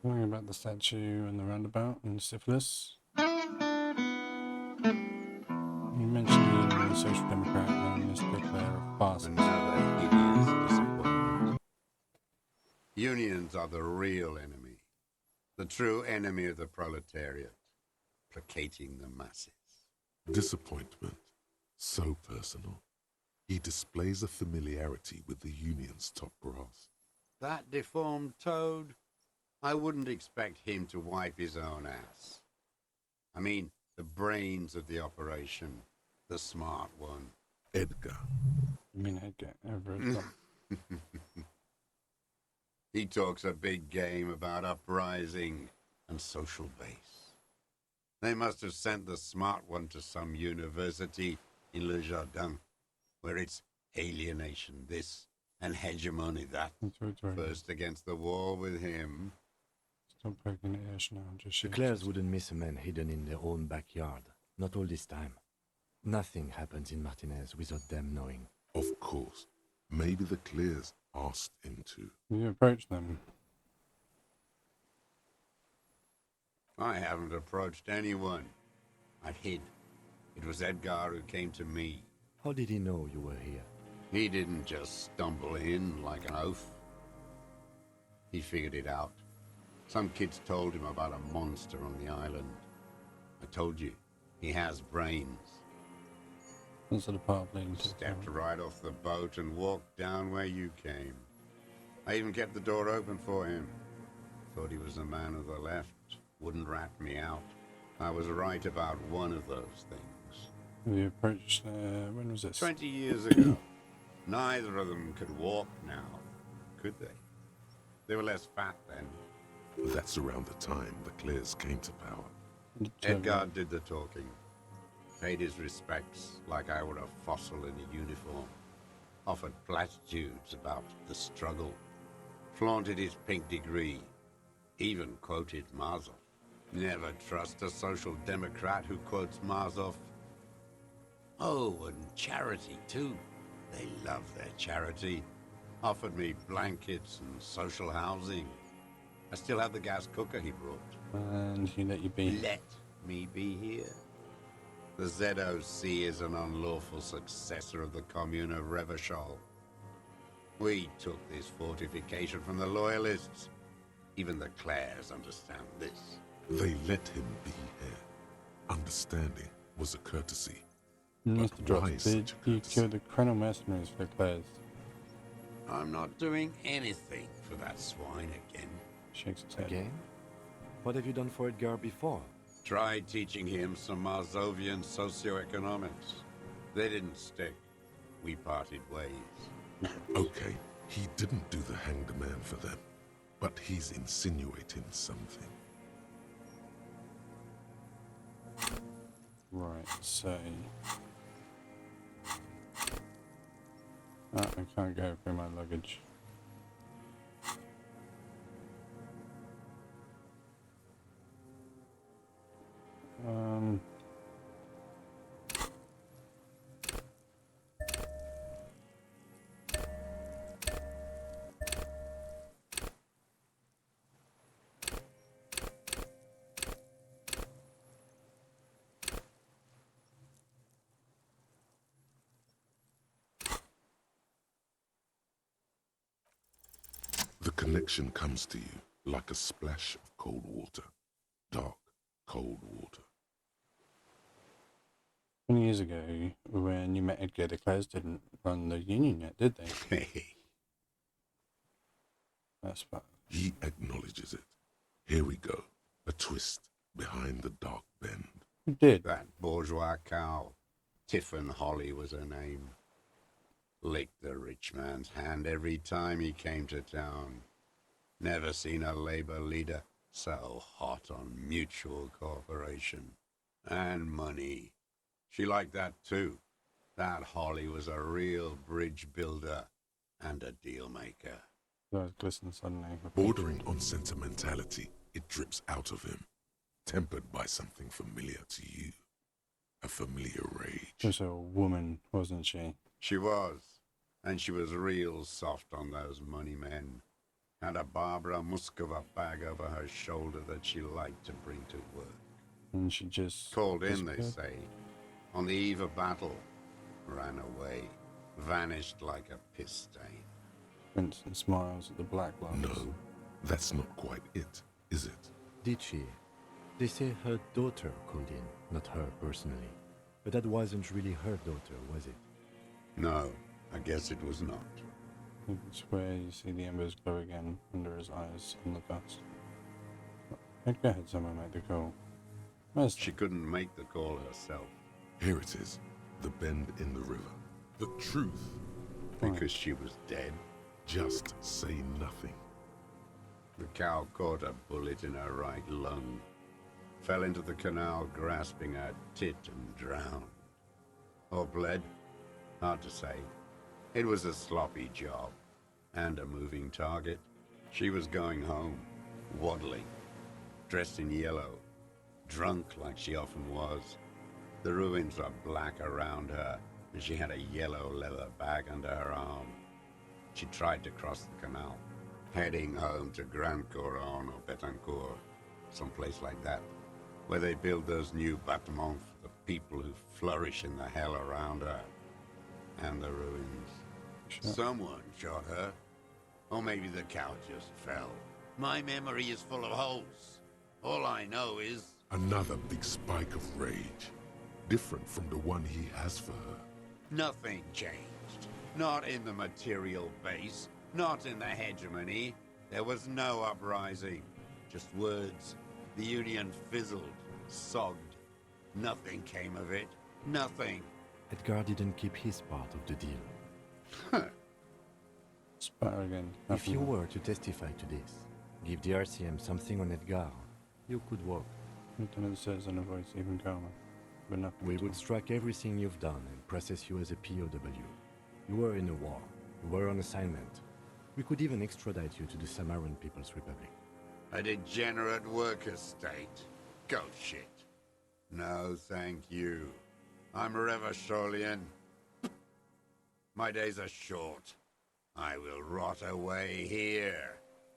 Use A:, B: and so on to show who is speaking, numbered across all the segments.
A: Something about the statue and the roundabout and syphilis. You mentioned the Union, the Social Democrat, and Mr. Clare of farces.
B: Another hideous disappointment. Unions are the real enemy. The true enemy of the proletariat. Placating the masses.
C: Disappointment. So personal. He displays a familiarity with the Union's top brass.
B: That deformed toad? I wouldn't expect him to wipe his own ass. I mean, the brains of the operation. The smart one.
C: Edgar.
A: You mean Edgar Everett?
B: He talks a big game about uprising and social base. They must have sent the smart one to some university in Le Jardin, where it's alienation this and hegemony that. First against the wall with him.
A: Stop poking at rationale. Just
D: The Clares wouldn't miss a man hidden in their own backyard. Not all this time. Nothing happens in Martinez without them knowing.
C: Of course. Maybe the Clears asked him to.
A: You approach them.
B: I haven't approached anyone. I hid. It was Edgar who came to me.
D: How did he know you were here?
B: He didn't just stumble in like an oaf. He figured it out. Some kids told him about a monster on the island. I told you, he has brains.
A: That's sort of part of leading to
B: Stepped right off the boat and walked down where you came. I even kept the door open for him. Thought he was a man of the left. Wouldn't rat me out. I was right about one of those things.
A: We approached, when was this?
B: 20 years ago. Neither of them could walk now, could they? They were less fat then.
C: That's around the time the Clears came to power.
B: Edgar did the talking. Paid his respects like I were a fossil in a uniform. Offered platitudes about the struggle. Flaunted his pink degree. Even quoted Marzoff. Never trust a social democrat who quotes Marzoff. Oh, and charity too. They love their charity. Offered me blankets and social housing. I still have the gas cooker he brought.
A: And he let you be.
B: Let me be here. The ZOC is an unlawful successor of the Commune of Revachol. We took this fortification from the Loyalists. Even the Clares understand this.
C: They let him be here. Understanding was a courtesy.
A: Mr.
C: But
A: Dross,
C: why
A: did
C: such a
A: you
C: courtesy?
A: kill the criminal mercenaries for the Clares?
B: I'm not doing anything for that swine again.
A: Shakes his head.
D: Again? What have you done for Edgar before?
B: Tried teaching him some Marzovian socioeconomics. They didn't stick. We parted ways.
C: Okay, he didn't do the hang the man for them, but he's insinuating something.
A: Right, so... I can't go through my luggage.
C: The connection comes to you like a splash of cold water. Dark, cold water.
A: 20 years ago, when you met Edgar, the Clares didn't run the union yet, did they?
B: Hey,
A: That's what...
C: He acknowledges it. Here we go. A twist behind the dark bend.
A: Who did?
B: that bourgeois cow. Tiffin Holly was her name. Licked the rich man's hand every time he came to town. Never seen a labor leader so hot on mutual cooperation. And money. She liked that too. That Holly was a real bridge builder and a deal maker.
A: His eyes glisten suddenly.
C: Bordering on sentimentality, it drips out of him, tempered by something familiar to you. A familiar rage.
A: She was a woman, wasn't she?
B: She was. And she was real soft on those money men. Had a Barbara Muscova bag over her shoulder that she liked to bring to work.
A: And she just
B: Called in, they
A: disappeared.
B: say, on the eve of battle. Ran away. Vanished like a piss stain.
A: Vincent smiles at the black lights.
C: No, that's not quite it, is it?
D: Did she? They say her daughter called in, not her personally. But that wasn't really her daughter, was it?
B: No, I guess it was not.
A: It's where you see the embers glow again under his eyes in the dust. Edgar had someone make the call. Where's
B: She couldn't make the call herself.
C: Here it is, the bend in the river. The truth.
B: Because she was dead.
C: Just say nothing.
B: The cow caught a bullet in her right lung. Fell into the canal grasping her tit and drowned. Or bled? Hard to say. It was a sloppy job. And a moving target. She was going home. Waddling. Dressed in yellow. Drunk like she often was. The ruins are black around her, and she had a yellow leather bag under her arm. She tried to cross the canal, heading home to Grand Couronne or Betancourt, someplace like that, where they build those new bâtiments for the people who flourish in the hell around her. And the ruins.
A: Sure.
B: Someone shot her. Or maybe the cow just fell. My memory is full of holes. All I know is...
C: Another big spike of rage. Different from the one he has for her.
B: nothing changed. Not in the material base, not in the hegemony. There was no uprising. Just words. The Union fizzled, sogged. Nothing came of it. Nothing.
D: Edgar didn't keep his part of the deal.
A: Sputter again.
D: If you were to testify to this, give the RCM something on Edgar, you could walk.
A: Lieutenant says in a voice even calmer, but nothing.
D: We
A: at all.
D: would strike everything you've done and process you as a POW. You were in a war. You were on assignment. We could even extradite you to the Samaran People's Republic.
B: A degenerate worker state. Go shit. No, thank you. I'm Revacholian. My days are short. I will rot away here,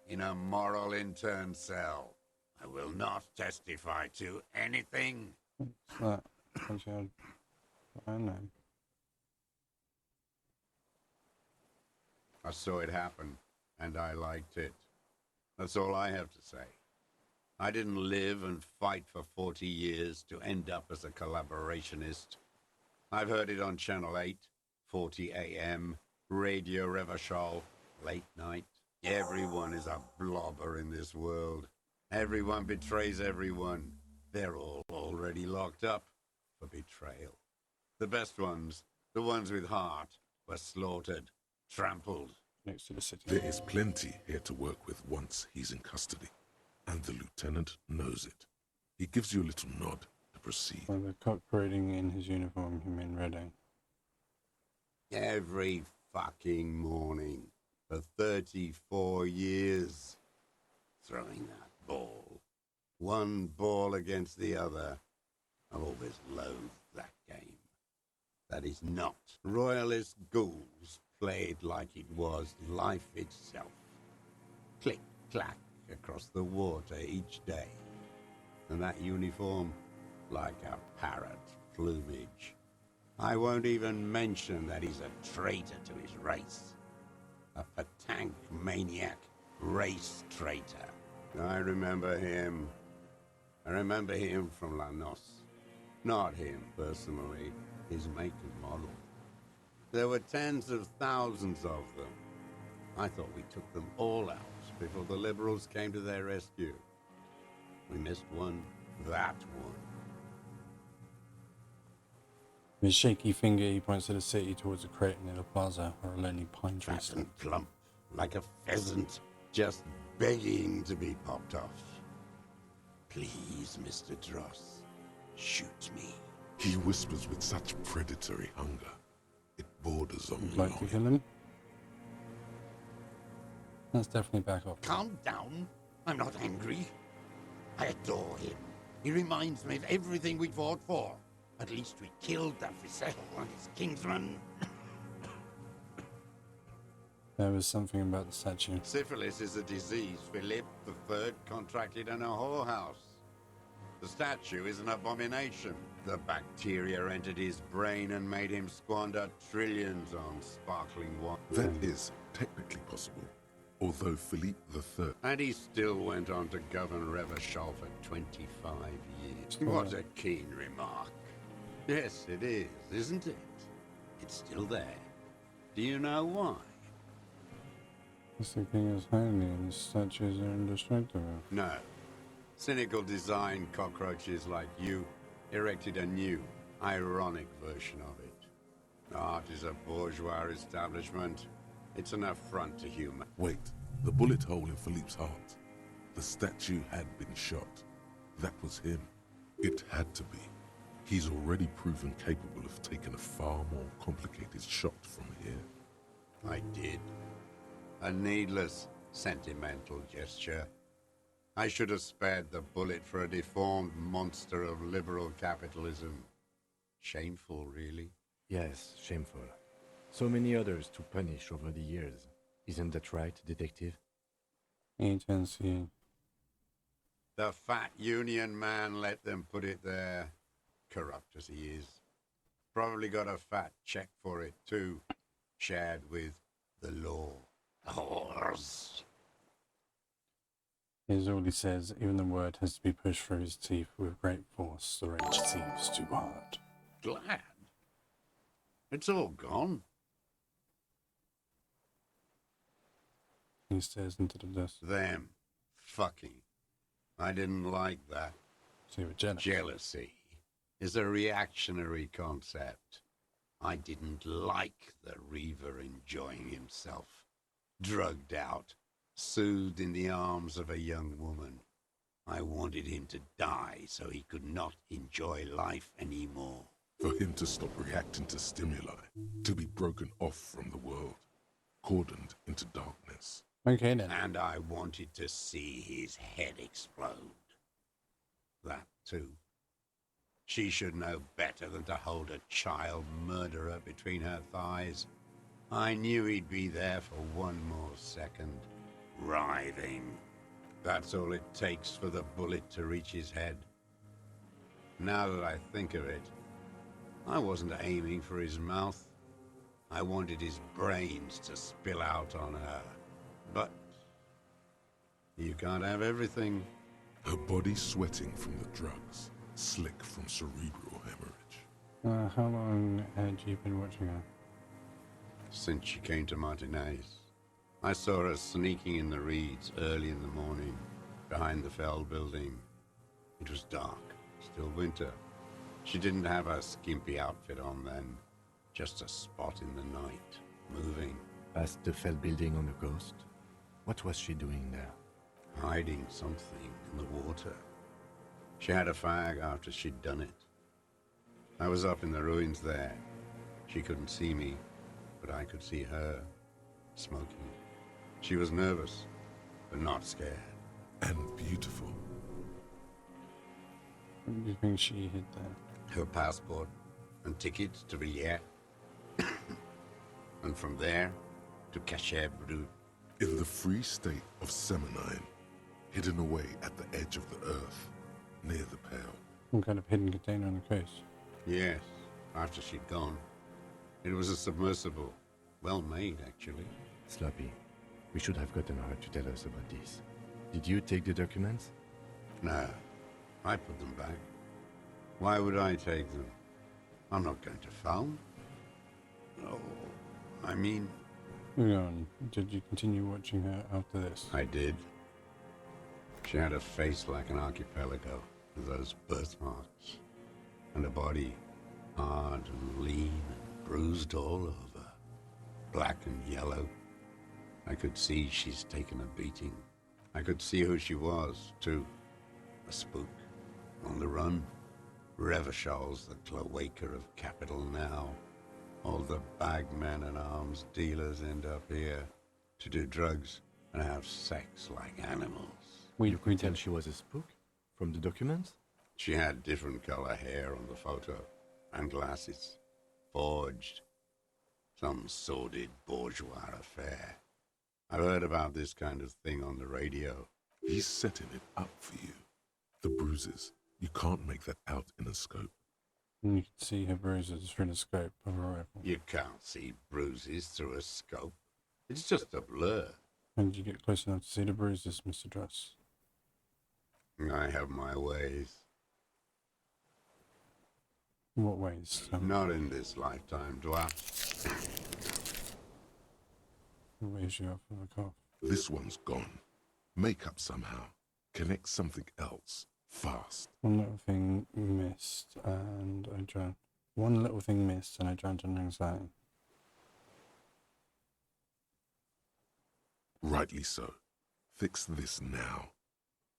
B: in a moral intern cell. I will not testify to anything.
A: What's that? What's your... I know.
B: I saw it happen, and I liked it. That's all I have to say. I didn't live and fight for 40 years to end up as a collaborationist. I've heard it on Channel 8, 40 AM, Radio Revachol, late night. Everyone is a blobber in this world. Everyone betrays everyone. They're all already locked up for betrayal. The best ones, the ones with heart, were slaughtered, trampled.
A: Next to the city.
C: There is plenty here to work with once he's in custody, and the lieutenant knows it. He gives you a little nod to proceed.
A: By the cock parading in his uniform, you mean Reading.
B: Every fucking morning for 34 years. Throwing that ball. One ball against the other. I've always loathed that game. That is not. Royalist ghouls played like it was life itself. Click, clack across the water each day. And that uniform, like a parrot plumage. I won't even mention that he's a traitor to his race. A Patank maniac, race traitor. I remember him. I remember him from La Noce. Not him, personally. His make and model. There were tens of thousands of them. I thought we took them all out before the liberals came to their rescue. We missed one. That one.
A: With his shaky finger, he points to the city towards a crater near the plaza where a lonely pine tree
B: Fat
A: stood.
B: and plump, like a pheasant, just begging to be popped off. Please, Mr. Dross, shoot me.
C: He whispers with such predatory hunger. It borders on
A: Would like to
C: longing.
A: kill him? That's definitely back off.
B: Calm down. I'm not angry. I adore him. He reminds me of everything we fought for. At least we killed the Fisetto and his kingsman.
A: There was something about the statue.
B: Syphilis is a disease Philip III contracted in a whorehouse. The statue is an abomination. The bacteria entered his brain and made him squander trillions on sparkling wine.
C: That is technically possible, although Philippe III...
B: And he still went on to govern Revachol for 25 years. What a keen remark. Yes, it is, isn't it? It's still there. Do you know why?
A: Because the king is holy and the statues are indestructible.
B: No. Cynical design cockroaches like you erected a new, ironic version of it. Art is a bourgeois establishment. It's an affront to human.
C: Wait, the bullet hole in Philippe's heart. The statue had been shot. That was him. It had to be. He's already proven capable of taking a far more complicated shot from here.
B: I did. A needless, sentimental gesture. I should have spared the bullet for a deformed monster of liberal capitalism. Shameful, really.
D: Yes, shameful. So many others to punish over the years. Isn't that right, detective?
A: Agency.
B: The fat union man let them put it there. Corrupt as he is. Probably got a fat check for it, too. Shared with the law. Whores.
A: Here's all he says. Even the word has to be pushed through his teeth with great force. The rage seems too hard.
B: Glad. It's all gone.
A: He stares into the dust.
B: Them. Fucking. I didn't like that.
A: So you were jealous.
B: Jealousy is a reactionary concept. I didn't like the Reaver enjoying himself. Drugged out, soothed in the arms of a young woman. I wanted him to die so he could not enjoy life anymore.
C: For him to stop reacting to stimuli, to be broken off from the world, cordoned into darkness.
A: Okay then.
B: And I wanted to see his head explode. That too. She should know better than to hold a child murderer between her thighs. I knew he'd be there for one more second, writhing. That's all it takes for the bullet to reach his head. Now that I think of it, I wasn't aiming for his mouth. I wanted his brains to spill out on her. But you can't have everything.
C: Her body sweating from the drugs, slick from cerebral hemorrhage.
A: How long had you been watching her?
B: Since she came to Martinez. I saw her sneaking in the reeds early in the morning, behind the Fell building. It was dark, still winter. She didn't have her skimpy outfit on then, just a spot in the night, moving.
D: Past the Fell building on the coast? What was she doing there?
B: Hiding something in the water. She had a fag after she'd done it. I was up in the ruins there. She couldn't see me, but I could see her, smoking. She was nervous, but not scared.
C: And beautiful.
A: What do you think she hid there?
B: Her passport and tickets to Villiers. And from there to Cachet Brut.
C: In the free state of Seminine, hidden away at the edge of the earth, near the Pale.
A: Some kind of hidden container on the coast.
B: Yes, after she'd gone. It was a submersible. Well made, actually.
D: Sloppy. We should have gotten her to tell us about this. Did you take the documents?
B: No, I put them back. Why would I take them? I'm not going to phone. Oh, I mean...
A: Moving on, did you continue watching her after this?
B: I did. She had a face like an archipelago, with those birthmarks. And a body, hard and lean and bruised all over. Black and yellow. I could see she's taken a beating. I could see who she was, too. A spook. On the run. Revachol's the cloaca of capital now. All the bagmen and arms dealers end up here to do drugs and have sex like animals.
D: You could tell she was a spook? From the documents?
B: She had different color hair on the photo, and glasses. Forged. Some sordid bourgeois affair. I've heard about this kind of thing on the radio.
C: He's setting it up for you. The bruises, you can't make that out in a scope.
A: And you can see her bruises through the scope of a rifle.
B: You can't see bruises through a scope. It's just a blur.
A: And you get close enough to see the bruises, Mr. Druss.
B: I have my ways.
A: In what ways?
B: Not in this lifetime, dwarf.
A: What ways you off of a cough?
C: This one's gone. Make up somehow. Connect something else. Fast.
A: One little thing missed, and I drowned. One little thing missed, and I drowned in anxiety.
C: Rightly so. Fix this now.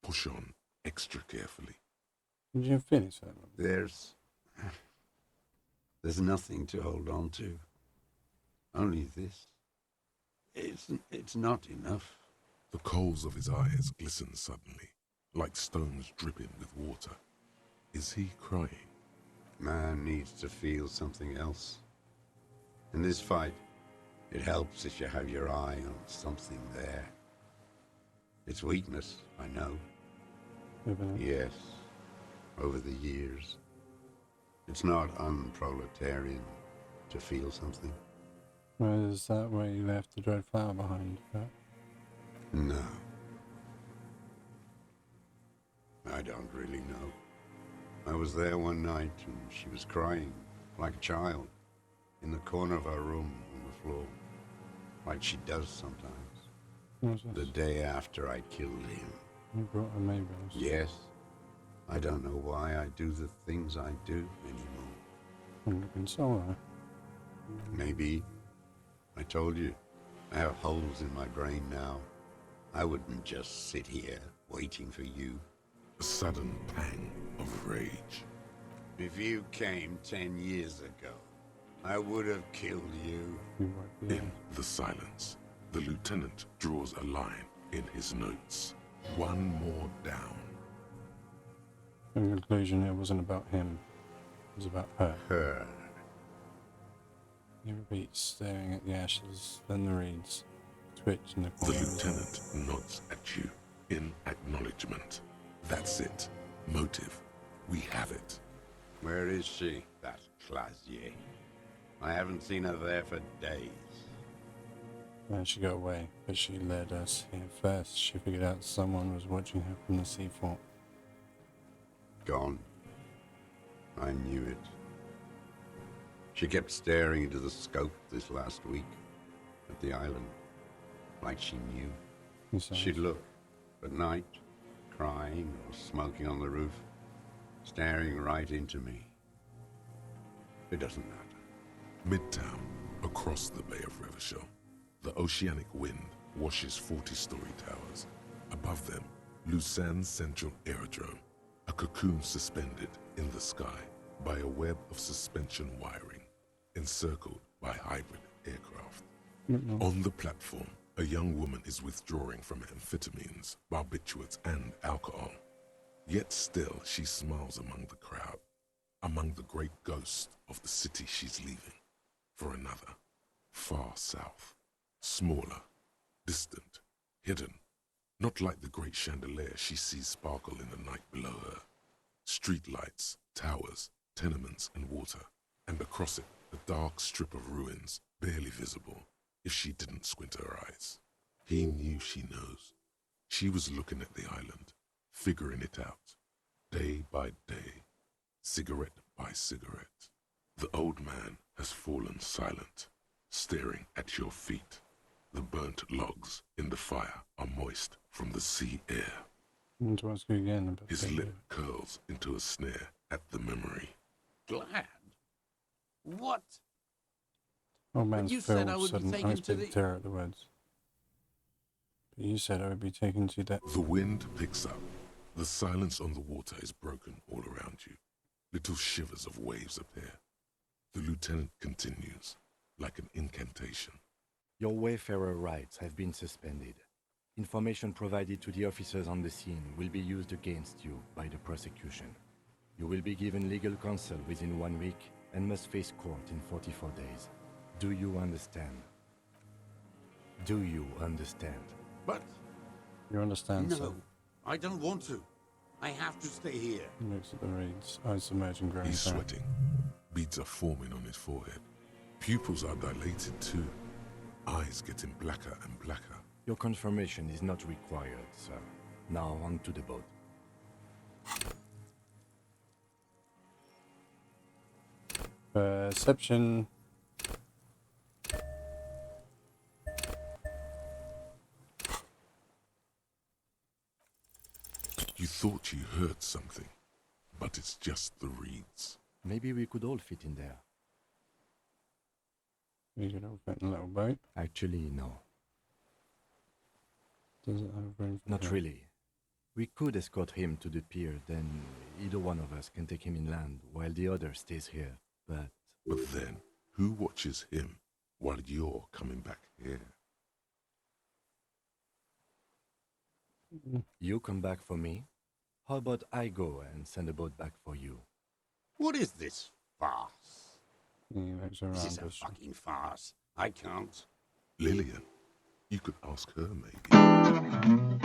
C: Push on extra carefully.
A: Did you finish that one?
B: There's nothing to hold on to. Only this. It's not enough.
C: The coals of his eyes glisten suddenly, like stones dripping with water. Is he crying?
B: Man needs to feel something else. In this fight, it helps if you have your eye on something there. It's weakness, I know.
A: Isn't it?
B: Yes, over the years. It's not unproletarian to feel something.
A: Well, is that where you left the dried flower behind?
B: No. I don't really know. I was there one night and she was crying, like a child, in the corner of our room on the floor, like she does sometimes.
A: What was
B: The
A: this?
B: day after I killed him.
A: You brought her Maybells.
B: Yes. I don't know why I do the things I do anymore.
A: And you console her.
B: Maybe. I told you, I have holes in my brain now. I wouldn't just sit here waiting for you.
C: A sudden pang of rage.
B: If you came 10 years ago, I would have killed you.
A: You wiped the
C: In the silence, the lieutenant draws a line in his notes. One more down.
A: In conclusion, it wasn't about him. It was about her.
B: Her.
A: He repeats, staring at the ashes, then the reeds. Twitch in the
C: The
A: corner.
C: lieutenant nods at you in acknowledgement. That's it. Motive. We have it.
B: Where is she, that Clasier? I haven't seen her there for days.
A: And she got away, but she led us here first. She figured out someone was watching her from the seafort.
B: Gone. I knew it. She kept staring into the scope this last week at the island, like she knew.
A: Besides,
B: She'd look at night, crying or smoking on the roof, staring right into me. It doesn't matter.
C: Midtown, across the Bay of Revachol, the oceanic wind washes 40-story towers. Above them, Lausanne's central aerodrome, a cocoon suspended in the sky by a web of suspension wiring, encircled by hybrid aircraft. On the platform, a young woman is withdrawing from amphetamines, barbiturates, and alcohol. Yet still, she smiles among the crowd, among the great ghosts of the city she's leaving, for another, far south, smaller, distant, hidden, not like the great chandelier she sees sparkle in the night below her. Streetlights, towers, tenements, and water, and across it, a dark strip of ruins, barely visible, if she didn't squint her eyes. He knew she knows. She was looking at the island, figuring it out, day by day, cigarette by cigarette. The old man has fallen silent, staring at your feet. The burnt logs in the fire are moist from the sea air.
A: I want to ask you again about
C: His
A: the-
C: lip curls into a sneer at the memory.
B: Glad? What?
A: Old man's
B: you said I
A: filled
B: would be
A: sudden
B: taken to
A: unexpected
B: the-
A: terror at the words. But you said I would be taken to that.
C: The wind picks up. The silence on the water is broken all around you. Little shivers of waves appear. The lieutenant continues, like an incantation.
D: Your wayfarer rights have been suspended. Information provided to the officers on the scene will be used against you by the prosecution. You will be given legal counsel within 1 week and must face court in 44 days. Do you understand? Do you understand?
B: But
A: You understand, sir?
B: no, I don't want to. I have to stay here.
A: He looks at the reeds, eyes submerged in growing
C: He's
A: fat.
C: sweating. Beads are forming on his forehead. Pupils are dilated too. Eyes getting blacker and blacker.
D: Your confirmation is not required, sir. Now on to the boat.
A: Perception.
C: You thought you heard something, but it's just the reeds.
D: Maybe we could all fit in there.
A: You could all fit in a little boat.
D: Actually, no.
A: Does it have room for
D: Not
A: him?
D: really. We could escort him to the pier, then either one of us can take him inland while the other stays here. But
C: But then, who watches him while you're coming back here?
D: you come back for me? How about I go and send a boat back for you?
B: What is this farce?
A: He looks
B: This is
A: around
B: a
A: us.
B: fucking farce. I can't.
C: Lillian. You could ask her, maybe.